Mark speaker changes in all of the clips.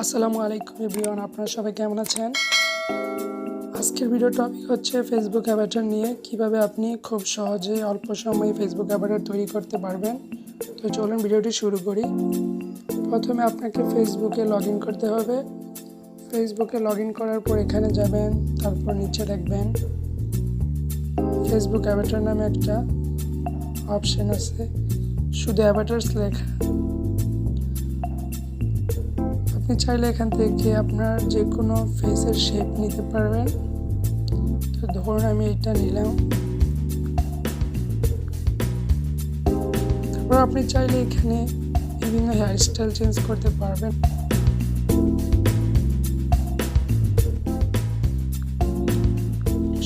Speaker 1: আসসালামু আলাইকুম এভরিওয়ান, আপনারা সবাই কেমন আছেন? আজকের ভিডিও টপিক হচ্ছে ফেসবুক অ্যাভাটার নিয়ে, কিভাবে আপনি খুব সহজে অল্প সময়ে ফেসবুক অ্যাভাটার তৈরি করতে পারবেন। তো চলুন ভিডিওটি শুরু করি। প্রথমে আপনাকে ফেসবুকে লগ ইন করতে হবে। ফেসবুকে লগ ইন করার পর এখানে যাবেন, তারপর নিচে দেখবেন ফেসবুক অ্যাভাটার নামে একটা অপশন আছে, শুধু অ্যাভাটার্স লেখা। আপনি চাইলে এখান থেকে আপনার যে কোনো ফেসের শেপ নিতে পারবেন। তো ধরুন আমি এটা নিলাম। তারপর আপনি চাইলে এখানে বিভিন্ন হেয়ারস্টাইল চেঞ্জ করতে পারবেন।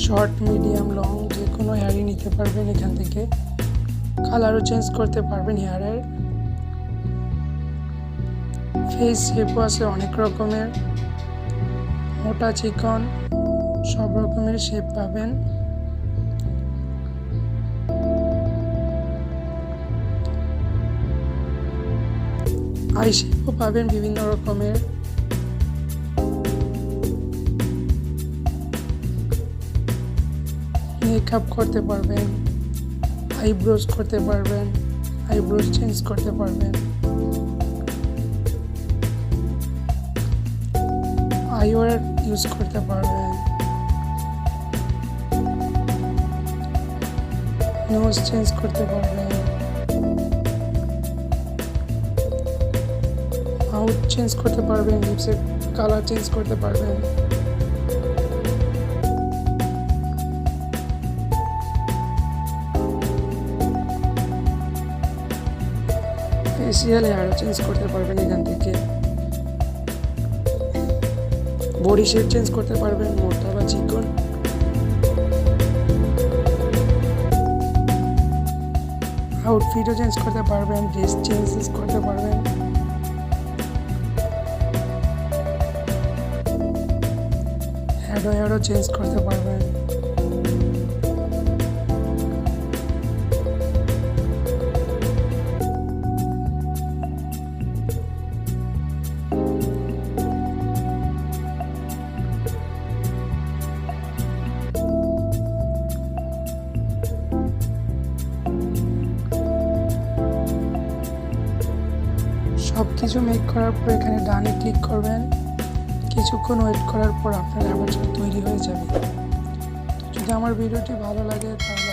Speaker 1: শর্ট, মিডিয়াম, লং যে কোনো হেয়ারই নিতে পারবেন এখান থেকে। কালারও চেঞ্জ করতে পারবেন হেয়ারের। ফেস শেপও আছে অনেক রকমের, মোটা, চিকন, সব রকমের শেপ পাবেন। আই শেপও পাবেন বিভিন্ন রকমের। মেকআপ করতে পারবেন, আইব্রোজ করতে পারবেন, আইব্রোজ চেঞ্জ করতে পারবেন, আইওয়ার ইউজ করতে পারবেন, নোজ চেঞ্জ করতে পারবেন, মাউথ চেঞ্জ করতে পারবেন, লিপসের কালার চেঞ্জ করতে পারবেন। ফেসিয়াল হেয়ারও চেঞ্জ করতে পারবেন এখান থেকে। বডি শেপ চেঞ্জ করতে পারবেন, মোটা বা চিকন। আউটফিটও চেঞ্জ করতে পারবেন, ড্রেস চেঞ্জ করতে পারবেন। হেয়ারও চেঞ্জ করতে পারবেন। সব কিছু মেক করার পর এখানে ডানে ক্লিক করবেন। কিছুক্ষণ ওয়েট করার পর আপনার অ্যাভাটার তৈরি হয়ে যাবে। যদি আমার ভিডিওটি ভালো লাগে তাহলে